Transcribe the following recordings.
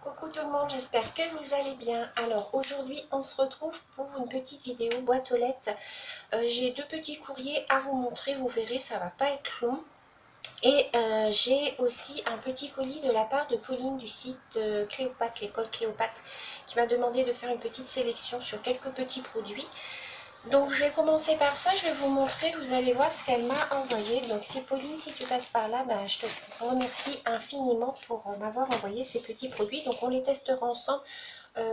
Coucou tout le monde, j'espère que vous allez bien. Alors aujourd'hui on se retrouve pour une petite vidéo boîte aux lettres. J'ai deux petits courriers à vous montrer, vous verrez ça va pas être long. Et j'ai aussi un petit colis de la part de Pauline du site Cléopâtre, l'école Cléopâtre, qui m'a demandé de faire une petite sélection sur quelques petits produits. Donc je vais commencer par ça, je vais vous montrer, vous allez voir ce qu'elle m'a envoyé. Donc c'est Pauline, si tu passes par là, je te remercie infiniment pour m'avoir envoyé ces petits produits. Donc on les testera ensemble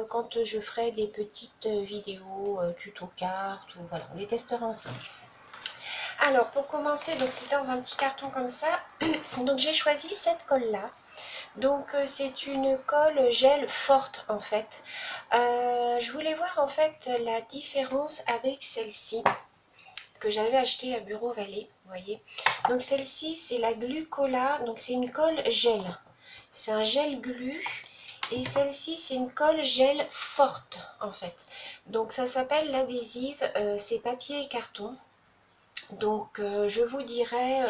quand je ferai des petites vidéos tuto cartes, ou voilà, on les testera ensemble. Alors pour commencer, donc c'est dans un petit carton comme ça. Donc j'ai choisi cette colle là. Donc c'est une colle gel forte en fait. Je voulais voir en fait la différence avec celle-ci que j'avais acheté à Bureau Vallée, vous voyez. Donc celle-ci c'est la Glucola, donc c'est une colle gel. C'est un gel glu. Et celle-ci c'est une colle gel forte en fait. Donc ça s'appelle l'adhésive, c'est papier et carton. Donc je vous dirai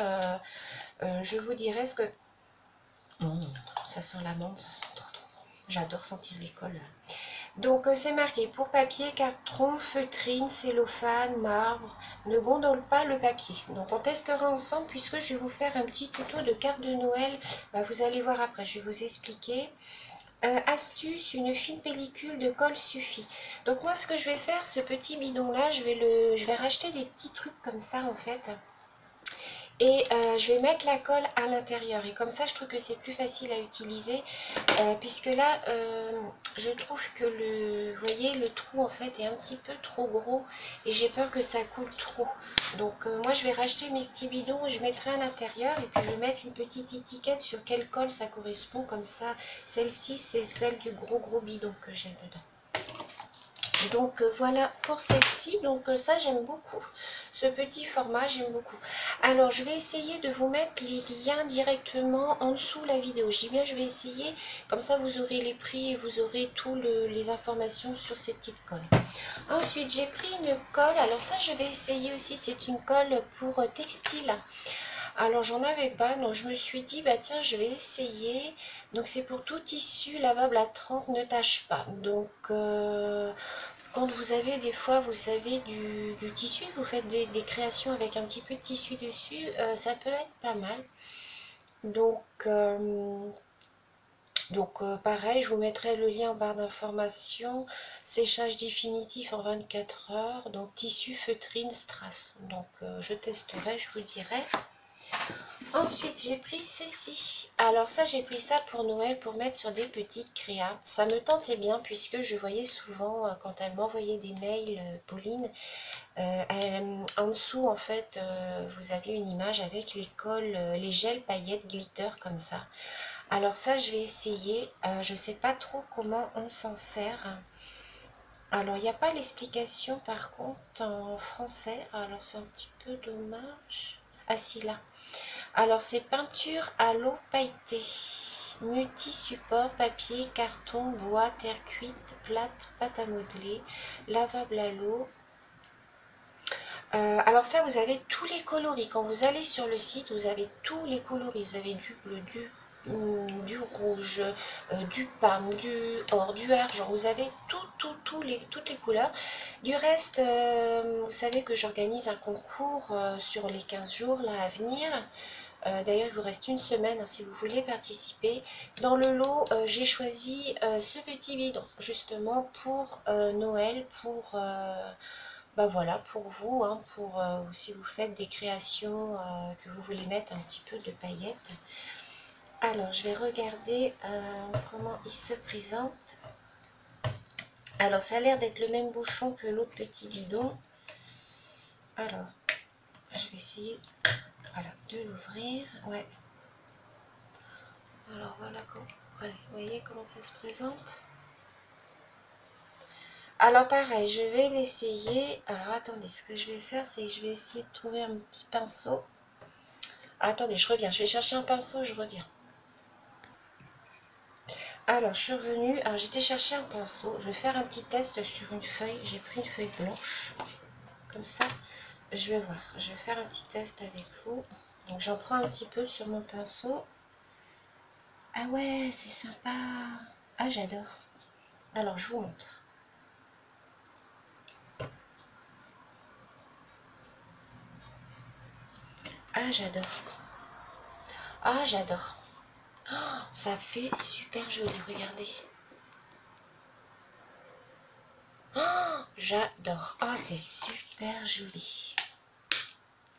ce que... ça sent l'amande, ça sent trop bon. J'adore sentir les colles. Donc c'est marqué pour papier, carton, feutrine, cellophane, marbre. Ne gondole pas le papier. Donc on testera ensemble puisque je vais vous faire un petit tuto de carte de Noël. Vous allez voir après, je vais vous expliquer. Astuce, une fine pellicule de colle suffit. Donc moi ce que je vais faire, ce petit bidon là, je vais racheter des petits trucs comme ça en fait. Et je vais mettre la colle à l'intérieur. Et comme ça, je trouve que c'est plus facile à utiliser. Puisque là, je trouve que vous voyez, le trou en fait est un petit peu trop gros. Et j'ai peur que ça coule trop. Donc moi, je vais racheter mes petits bidons et je mettrai à l'intérieur. Et puis je vais mettre une petite étiquette sur quelle colle ça correspond. Comme ça, celle-ci, c'est celle du gros bidon que j'ai dedans. Donc voilà pour celle-ci, donc ça j'aime beaucoup, ce petit format j'aime beaucoup. Alors je vais essayer de vous mettre les liens directement en dessous la vidéo, je dis bien je vais essayer, comme ça vous aurez les prix et vous aurez toutes les informations sur ces petites colles. Ensuite j'ai pris une colle, alors ça je vais essayer aussi, c'est une colle pour textile. Alors j'en avais pas, donc je me suis dit tiens je vais essayer. Donc c'est pour tout tissu lavable à 30, ne tâche pas. Donc quand vous avez des fois, vous savez, du tissu, vous faites des créations avec un petit peu de tissu dessus, ça peut être pas mal. Donc pareil, je vous mettrai le lien en barre d'informations. Séchage définitif en 24 heures. Donc tissu feutrine strass. Donc je testerai, je vous dirai. Ensuite, j'ai pris ceci. Alors ça, j'ai pris ça pour Noël, pour mettre sur des petites créas. Ça me tentait bien, puisque je voyais souvent, quand elle m'envoyait des mails, Pauline, en dessous, en fait, vous avez une image avec les colles, les gels paillettes glitter, comme ça. Alors ça, je vais essayer. Je ne sais pas trop comment on s'en sert. Alors, il n'y a pas l'explication, par contre, en français. Alors, c'est un petit peu dommage. Ah si, là. Alors c'est peinture à l'eau pailletée, multi-support, papier, carton, bois, terre cuite, plate, pâte à modeler, lavable à l'eau. Alors ça vous avez tous les coloris, quand vous allez sur le site vous avez tous les coloris, vous avez du bleu, du rouge, du parme, du or, du argent, vous avez toutes les couleurs. Du reste, vous savez que j'organise un concours sur les 15 jours là à venir. D'ailleurs, il vous reste une semaine si vous voulez participer. Dans le lot, j'ai choisi ce petit bidon, justement pour Noël, pour, voilà, pour vous, pour si vous faites des créations que vous voulez mettre un petit peu de paillettes. Alors, je vais regarder comment il se présente. Alors, ça a l'air d'être le même bouchon que l'autre petit bidon. Alors, je vais essayer de l'ouvrir. Ouais. Alors voilà, vous voyez comment ça se présente. Alors pareil, je vais l'essayer. Alors attendez, ce que je vais faire, c'est que je vais essayer de trouver un petit pinceau. Alors, attendez, je reviens. Je vais chercher un pinceau, je reviens. Alors, je suis revenue. Alors, j'étais chercher un pinceau. Je vais faire un petit test sur une feuille. J'ai pris une feuille blanche. Comme ça, je vais voir. Je vais faire un petit test avec vous. Donc, j'en prends un petit peu sur mon pinceau. Ah ouais, c'est sympa. Ah Ah, j'adore. Alors, je vous montre. Ah, j'adore. Ah, j'adore. Oh, ça fait super joli, regardez. Oh, j'adore. Ah, c'est super joli.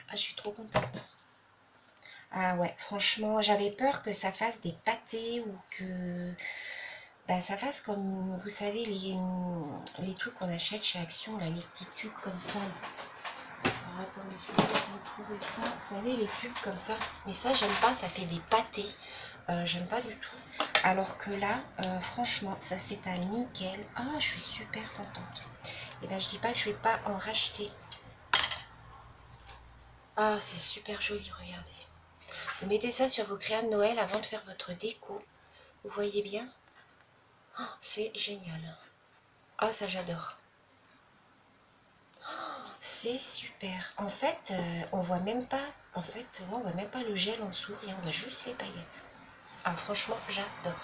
Ah, je suis trop contente. Ah ouais, franchement, j'avais peur que ça fasse des pâtés ou que ben, ça fasse comme, vous savez, les trucs qu'on achète chez Action, là, les petits tubes comme ça. Alors attendez, je vais essayer de vous trouver ça. Vous savez, les tubes comme ça. Mais ça, j'aime pas, ça fait des pâtés. J'aime pas du tout. Alors que là, franchement, ça c'est un nickel. Ah, je suis super contente. Et ben, je dis pas que je vais pas en racheter. Ah, c'est super joli, regardez. Vous mettez ça sur vos crayons de Noël avant de faire votre déco. Vous voyez bien? Oh, c'est génial. Ah, ça j'adore. C'est super. En fait, on voit même pas. En fait, on voit même pas le gel en dessous, rien. On voit juste les paillettes. Ah, franchement, j'adore.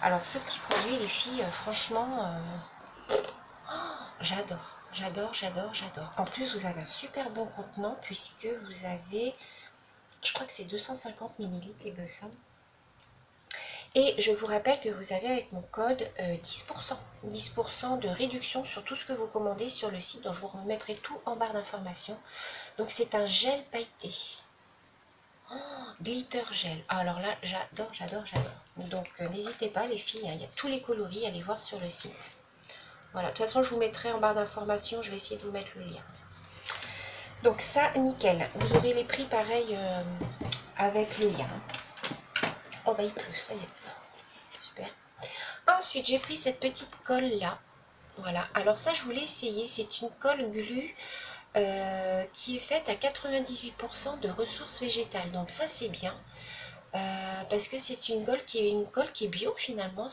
Alors, ce petit produit, les filles, franchement, j'adore. J'adore, j'adore, j'adore. En plus, vous avez un super bon contenant puisque vous avez, je crois que c'est 250 millilitres, il me semble. Et je vous rappelle que vous avez avec mon code 10%. 10% de réduction sur tout ce que vous commandez sur le site. Donc, je vous remettrai tout en barre d'informations. Donc, c'est un gel pailleté. Oh, glitter gel. Alors là, j'adore, j'adore, j'adore. Donc, n'hésitez pas, les filles, hein, il y a tous les coloris, allez voir sur le site. Voilà, de toute façon, je vous mettrai en barre d'informations, je vais essayer de vous mettre le lien. Donc ça, nickel. Vous aurez les prix pareil avec le lien. Oh bah il pleut, ça y est. Super. Ensuite, j'ai pris cette petite colle là. Voilà. Alors ça, je voulais essayer. C'est une colle glu qui est faite à 98% de ressources végétales. Donc ça, c'est bien. Parce que c'est une colle qui est bio finalement.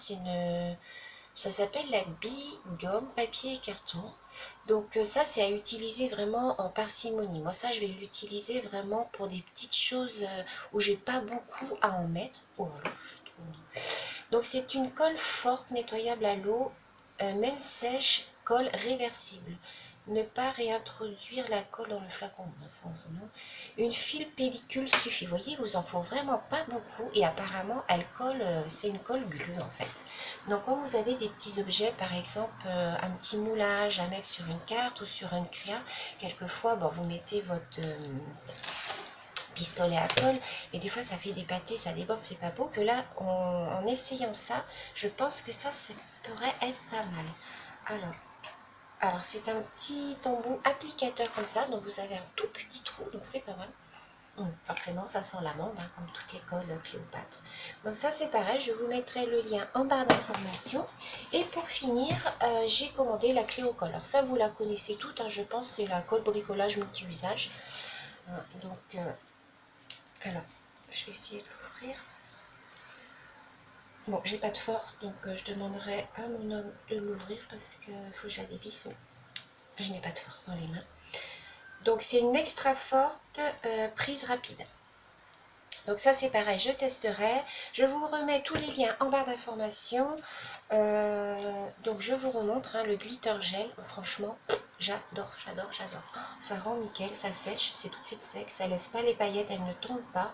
Ça s'appelle la Bi-Gomme, papier et carton. Donc ça, c'est à utiliser vraiment en parcimonie. Moi, ça, je vais l'utiliser vraiment pour des petites choses où j'ai pas beaucoup à en mettre. Oh là, je suis trop... Donc c'est une colle forte, nettoyable à l'eau, même sèche, colle réversible. Ne pas réintroduire la colle dans le flacon. Une file pellicule suffit. Vous voyez, vous en faut vraiment pas beaucoup. Et apparemment, elle colle, c'est une colle glue en fait. Donc quand vous avez des petits objets, par exemple un petit moulage à mettre sur une carte ou sur une créa, quelquefois bon, vous mettez votre pistolet à colle, et des fois ça fait des pâtés, ça déborde, c'est pas beau. Que là, en essayant ça, je pense que ça pourrait être pas mal. Alors c'est un petit embout applicateur comme ça, donc vous avez un tout petit trou, donc c'est pas mal. Forcément, ça sent l'amande, hein, comme toutes les colles Cléopâtre. Donc ça, c'est pareil, je vous mettrai le lien en barre d'informations. Et pour finir, j'ai commandé la Cléocolle. Alors ça, vous la connaissez toutes, hein, je pense, c'est la colle bricolage multi-usage. Donc, alors, je vais essayer de l'ouvrir. Bon, j'ai pas de force, donc je demanderai à mon homme de l'ouvrir parce qu'il faut que je la dévisse, mais je n'ai pas de force dans les mains. Donc c'est une extra forte prise rapide. Donc ça c'est pareil, je testerai. Je vous remets tous les liens en barre d'informations. Donc je vous remontre hein, le glitter gel. Franchement, j'adore, j'adore, j'adore. Ça rend nickel, ça sèche, c'est tout de suite sec. Ça laisse pas les paillettes, elles ne tombent pas.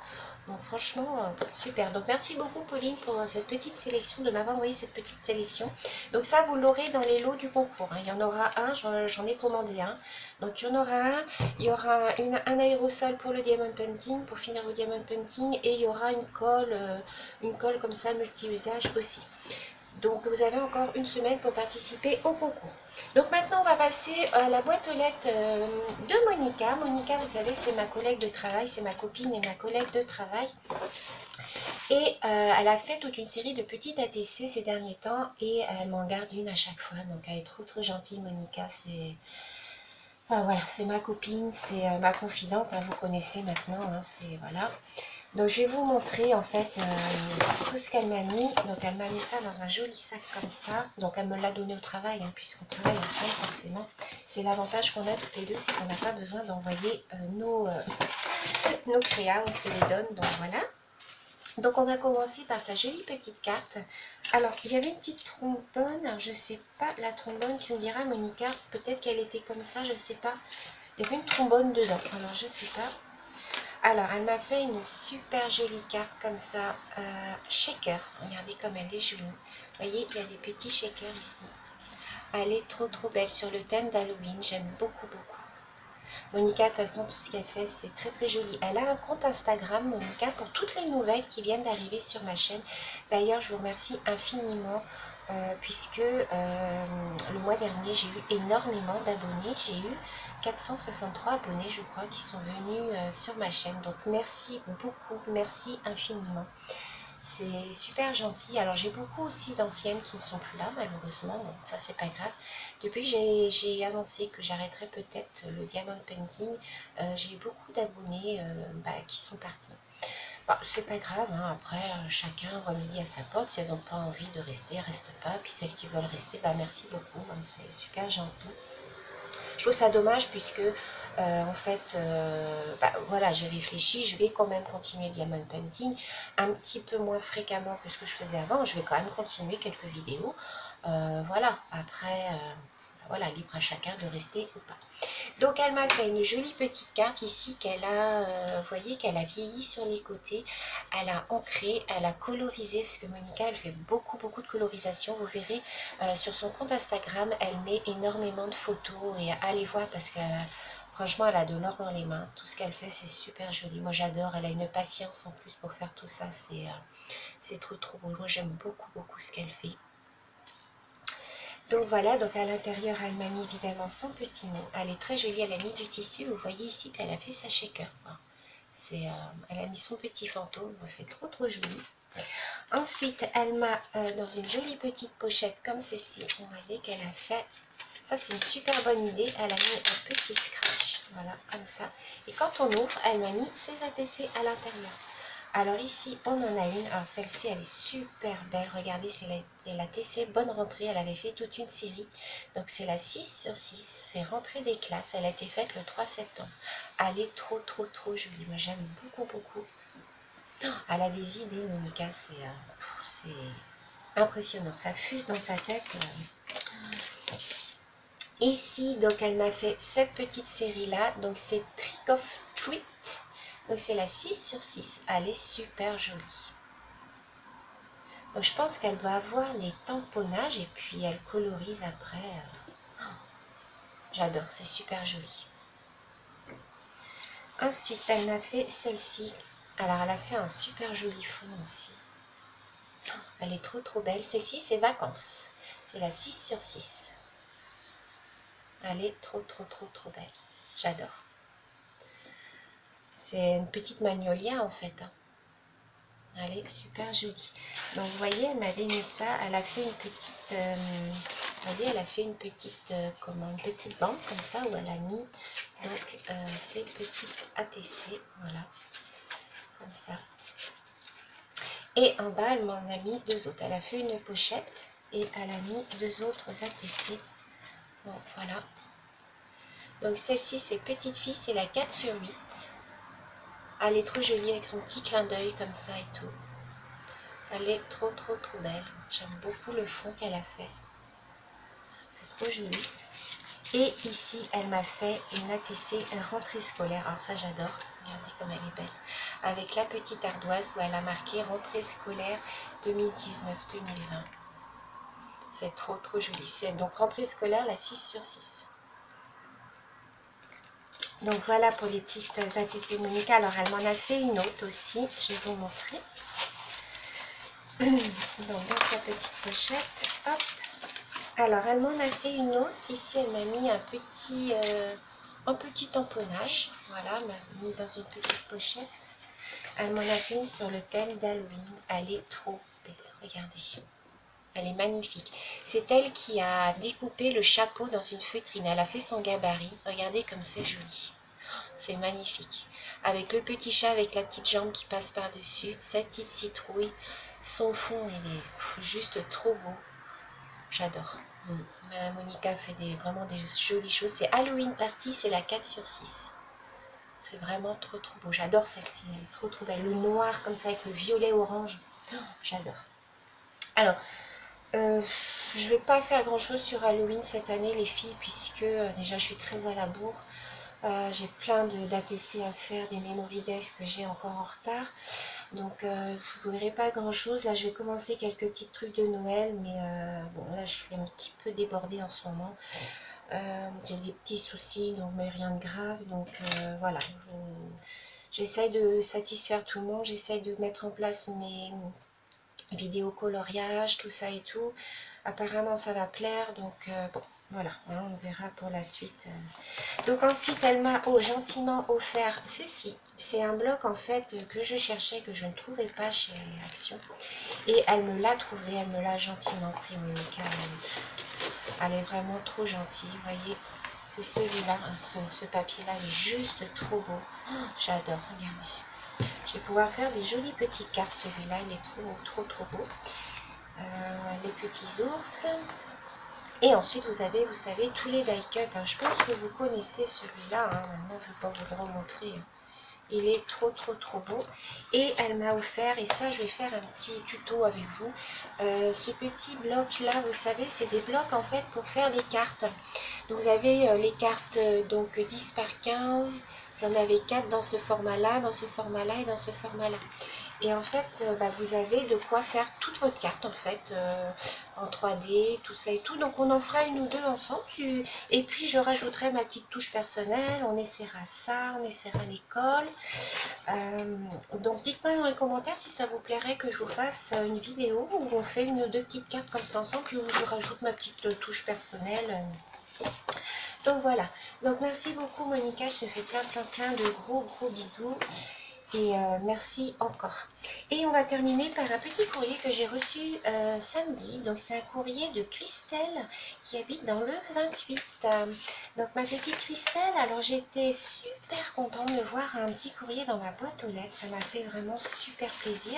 Donc franchement, super. Donc merci beaucoup Pauline pour cette petite sélection, de m'avoir envoyé cette petite sélection. Donc ça, vous l'aurez dans les lots du concours. Hein. Il y en aura un, j'en ai commandé un. Donc il y en aura un. Il y aura un aérosol pour le diamond painting, pour finir le diamond painting. Et il y aura une colle comme ça, multi-usage aussi. Donc vous avez encore une semaine pour participer au concours. Donc maintenant on va passer à la boîte aux lettres de Monica. Monica, vous savez, c'est ma collègue de travail, c'est ma copine et ma collègue de travail. Et elle a fait toute une série de petites ATC ces derniers temps et elle m'en garde une à chaque fois. Donc elle est trop trop gentille, Monica. C'est enfin, voilà, c'est ma copine, c'est ma confidente, hein, vous connaissez maintenant, hein, c'est voilà. Donc je vais vous montrer en fait tout ce qu'elle m'a mis. Donc elle m'a mis ça dans un joli sac comme ça. Donc elle me l'a donné au travail, hein, puisqu'on travaille ensemble forcément. C'est l'avantage qu'on a toutes les deux, c'est qu'on n'a pas besoin d'envoyer nos créas, on se les donne. Donc voilà. Donc on va commencer par sa jolie petite carte. Alors il y avait une petite trombone, alors je sais pas, la trombone tu me diras Monica, peut-être qu'elle était comme ça, je sais pas. Il y avait une trombone dedans, alors je sais pas. Alors elle m'a fait une super jolie carte comme ça, shaker, regardez comme elle est jolie. Vous voyez, il y a des petits shakers ici. Elle est trop belle sur le thème d'Halloween, j'aime beaucoup. Monica, de toute façon, tout ce qu'elle fait, c'est très joli. Elle a un compte Instagram, Monica, pour toutes les nouvelles qui viennent d'arriver sur ma chaîne. D'ailleurs, je vous remercie infiniment, puisque le mois dernier, j'ai eu énormément d'abonnés. J'ai eu 463 abonnés, je crois, qui sont venus sur ma chaîne. Donc, merci beaucoup, merci infiniment. C'est super gentil. Alors j'ai beaucoup aussi d'anciennes qui ne sont plus là malheureusement, donc ça c'est pas grave. Depuis que j'ai annoncé que j'arrêterais peut-être le diamond painting, j'ai eu beaucoup d'abonnés qui sont partis. Bon, c'est pas grave, hein. Après chacun voit midi à sa porte. Si elles n'ont pas envie de rester, elles restent pas. Puis celles qui veulent rester, merci beaucoup, hein. C'est super gentil. Je trouve ça dommage puisque en fait, voilà, j'ai réfléchi, je vais quand même continuer Diamond Painting un petit peu moins fréquemment que ce que je faisais avant. Je vais quand même continuer quelques vidéos. Voilà, après, voilà, libre à chacun de rester ou pas. Donc elle m'a fait une jolie petite carte ici qu'elle a, vous voyez qu'elle a vieilli sur les côtés, elle a ancré, elle a colorisé, parce que Monica elle fait beaucoup de colorisation, vous verrez sur son compte Instagram, elle met énormément de photos et allez voir parce que franchement elle a de l'or dans les mains, tout ce qu'elle fait c'est super joli, moi j'adore, elle a une patience en plus pour faire tout ça, c'est trop beau, moi j'aime beaucoup ce qu'elle fait. Donc voilà, donc à l'intérieur, elle m'a mis évidemment son petit mot. Elle est très jolie, elle a mis du tissu. Vous voyez ici qu'elle a fait sa shaker. Elle a mis son petit fantôme, c'est trop joli. Ensuite, elle m'a, dans une jolie petite pochette comme ceci, vous voyez qu'elle a fait, ça c'est une super bonne idée, elle a mis un petit scratch, voilà, comme ça. Et quand on ouvre, elle m'a mis ses ATC à l'intérieur. Alors ici, on en a une. Alors celle-ci, elle est super belle. Regardez, c'est la TC Bonne Rentrée. Elle avait fait toute une série. Donc c'est la 6/6. C'est Rentrée des classes. Elle a été faite le 3 septembre. Elle est trop jolie. Moi, j'aime beaucoup. Elle a des idées, Monica. C'est impressionnant. Ça fuse dans sa tête. Ici, donc, elle m'a fait cette petite série-là. Donc c'est Trick of Treat. Donc c'est la 6/6, elle est super jolie. Donc je pense qu'elle doit avoir les tamponnages et puis elle colorise après. J'adore, c'est super joli. Ensuite, elle m'a fait celle-ci. Alors elle a fait un super joli fond aussi. Elle est trop belle. Celle-ci c'est Vacances. C'est la 6/6. Elle est trop belle. J'adore. C'est une petite magnolia en fait. Elle est super jolie. Donc vous voyez, elle m'avait mis ça. Elle a fait une petite, vous voyez, elle a fait une petite, une petite bande comme ça où elle a mis donc ces petites ATC, voilà, comme ça. Et en bas, elle m'en a mis deux autres. Elle a fait une pochette et elle a mis deux autres ATC. Bon, voilà. Donc celle-ci, c'est Petite Fille, c'est la 4/8. Elle est trop jolie avec son petit clin d'œil comme ça et tout. Elle est trop belle. J'aime beaucoup le fond qu'elle a fait. C'est trop joli. Et ici, elle m'a fait une ATC rentrée scolaire. Alors ça, j'adore. Regardez comme elle est belle. Avec la petite ardoise où elle a marqué rentrée scolaire 2019-2020. C'est trop joli. C'est donc rentrée scolaire la 6/6. Donc voilà pour les petites ATC Monica. Alors elle m'en a fait une autre aussi. Je vais vous montrer. Donc dans sa petite pochette, hop. Alors elle m'en a fait une autre. Ici elle m'a mis un petit tamponnage. Voilà, elle m'a mis dans une petite pochette. Elle m'en a fait une sur le thème d'Halloween. Elle est trop belle. Regardez. Elle est magnifique. C'est elle qui a découpé le chapeau dans une feutrine. Elle a fait son gabarit. Regardez comme c'est joli. C'est magnifique. Avec le petit chat, avec la petite jambe qui passe par-dessus. Sa petite citrouille. Son fond, il est juste trop beau. J'adore. Monica fait vraiment des jolies choses. C'est Halloween Party, c'est la 4/6. C'est vraiment trop trop beau. J'adore celle-ci, elle est trop trop belle. Le noir comme ça avec le violet orange. Oh, j'adore. Alors, je vais pas faire grand chose sur Halloween cette année les filles, puisque déjà je suis très à la bourre. J'ai plein d'ATC à faire, des memory days que j'ai encore en retard. Donc vous verrez pas grand chose. Là je vais commencer quelques petits trucs de Noël, mais bon là je suis un petit peu débordée en ce moment. J'ai des petits soucis, donc mais rien de grave. Donc voilà, j'essaye de satisfaire tout le monde, j'essaye de mettre en place mes vidéos coloriage, tout ça et tout. Apparemment ça va plaire, donc bon voilà, hein, on verra pour la suite. Donc ensuite elle m'a gentiment offert ceci. C'est un bloc en fait que je cherchais, que je ne trouvais pas chez Action. Et elle me l'a trouvé, elle me l'a gentiment pris, Monica. Elle est vraiment trop gentille, vous voyez. C'est celui-là, ce papier-là est juste trop beau. Oh, j'adore, regardez. Je vais pouvoir faire des jolies petites cartes, celui-là, il est trop beau. Les petits ours. Et ensuite, vous savez, tous les die cuts. Hein. Je pense que vous connaissez celui-là. Hein. Maintenant, je ne vais pas vous le remontrer. Il est trop beau. Et elle m'a offert, et ça, je vais faire un petit tuto avec vous. Ce petit bloc-là, vous savez, c'est des blocs, en fait, pour faire des cartes. Donc, vous avez les cartes, donc 10 par 15. Vous en avez 4 dans ce format-là, dans ce format-là et dans ce format-là. Et en fait, vous avez de quoi faire toute votre carte, en fait, en 3D, tout ça et tout. Donc, on en fera une ou deux ensemble. Et puis, je rajouterai ma petite touche personnelle. On essaiera ça, on essaiera l'école. Donc, dites-moi dans les commentaires si ça vous plairait que je vous fasse une vidéo où on fait une ou deux petites cartes comme ça ensemble, puis où je rajoute ma petite touche personnelle. Donc, voilà. Donc, merci beaucoup, Monica. Je te fais plein de gros bisous. Et merci encore. Et on va terminer par un petit courrier que j'ai reçu samedi. Donc c'est un courrier de Christelle qui habite dans le 28. Donc ma petite Christelle, alors j'étais super contente de voir un petit courrier dans ma boîte aux lettres. Ça m'a fait vraiment super plaisir.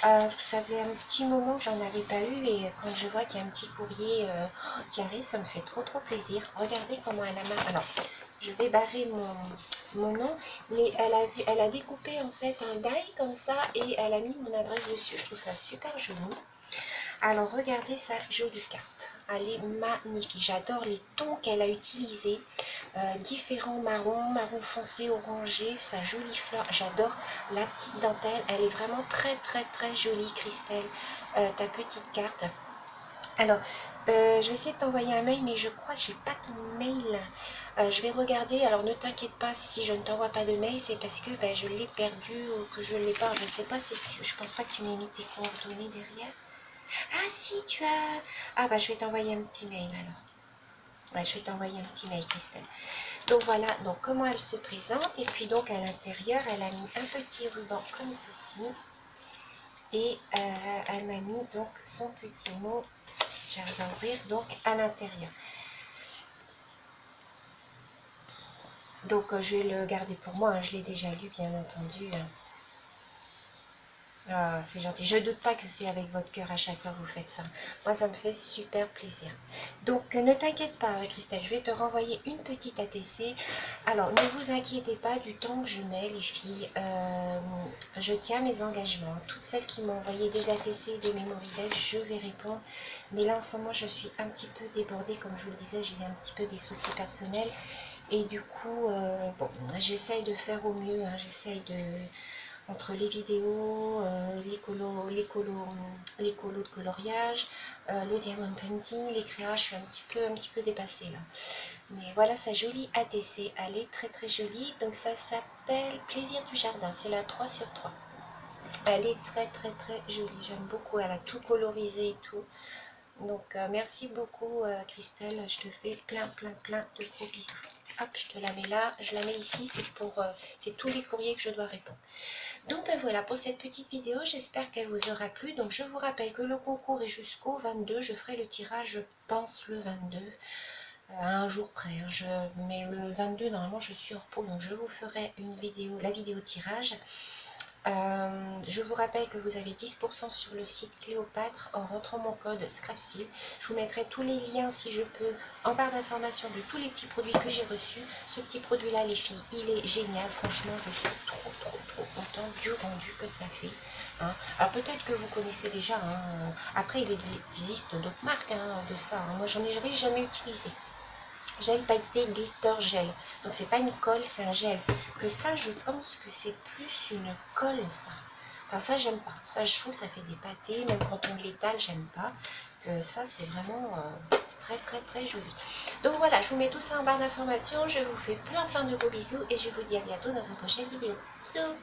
Ça faisait un petit moment que j'en avais pas eu et quand je vois qu'il y a un petit courrier qui arrive, ça me fait trop plaisir. Regardez comment elle a marqué. Alors, je vais barrer mon nom, mais elle a découpé en fait un die comme ça et elle a mis mon adresse dessus. Je trouve ça super joli. Alors regardez sa jolie carte, elle est magnifique. J'adore les tons qu'elle a utilisés, différents marrons, marron foncé, orangé, sa jolie fleur. J'adore la petite dentelle, elle est vraiment très jolie, Christelle, ta petite carte. Alors, je vais essayer de t'envoyer un mail, mais je crois que j'ai pas ton mail. Je vais regarder. Alors, ne t'inquiète pas si je ne t'envoie pas de mail, c'est parce que je l'ai perdu ou que je ne l'ai pas. Je sais pas si je pense pas que tu m'aies mis tes coordonnées derrière. Ah si, tu as... Ah je vais t'envoyer un petit mail alors. Ouais, je vais t'envoyer un petit mail, Christelle. Donc voilà, donc comment elle se présente. Et puis donc à l'intérieur, elle a mis un petit ruban comme ceci. Et elle m'a mis donc son petit mot. J'arrive à ouvrir donc à l'intérieur. Donc je vais le garder pour moi, hein, je l'ai déjà lu bien entendu. Ah, c'est gentil. Je ne doute pas que c'est avec votre cœur à chaque fois que vous faites ça. Moi, ça me fait super plaisir. Donc, ne t'inquiète pas, Christelle, je vais te renvoyer une petite ATC. Alors, ne vous inquiétez pas du temps que je mets, les filles. Je tiens mes engagements. Toutes celles qui m'ont envoyé des ATC, des memory days, je vais répondre. Mais là, en ce moment, je suis un petit peu débordée. Comme je vous le disais, j'ai un petit peu des soucis personnels. Et du coup, bon, j'essaye de faire au mieux. Hein, j'essaye de... Entre les vidéos, les colos de coloriage, le diamond painting, les créages, je suis un petit peu dépassée là. Mais voilà sa jolie ATC, elle est très jolie. Donc ça s'appelle Plaisir du jardin, c'est la 3/3. Elle est très jolie, j'aime beaucoup, elle a tout colorisé et tout. Donc merci beaucoup Christelle, je te fais plein de gros bisous. Hop, je te la mets là, je la mets ici, c'est tous les courriers que je dois répondre. Donc voilà pour cette petite vidéo, j'espère qu'elle vous aura plu. Donc je vous rappelle que le concours est jusqu'au 22, je ferai le tirage je pense le 22, à un jour près. Hein. Mais le 22 normalement je suis en repos, donc je vous ferai une vidéo, la vidéo tirage. Je vous rappelle que vous avez 10% sur le site Cléopâtre en rentrant mon code ScrapSeal. Je vous mettrai tous les liens si je peux en barre d'information de tous les petits produits que j'ai reçus. Ce petit produit là les filles, il est génial, franchement je suis trop contente du rendu que ça fait. Hein. Alors peut-être que vous connaissez déjà, hein. Après il existe d'autres marques hein, de ça, hein. Moi j'en ai jamais utilisé. Gel pailleté glitter gel, donc c'est pas une colle, c'est un gel. Que ça je pense que c'est plus une colle ça. Enfin ça j'aime pas, ça je trouve ça fait des pâtés, même quand on l'étale j'aime pas. Que ça c'est vraiment très joli. Donc voilà, je vous mets tout ça en barre d'informations, je vous fais plein de gros bisous et je vous dis à bientôt dans une prochaine vidéo. Bisous.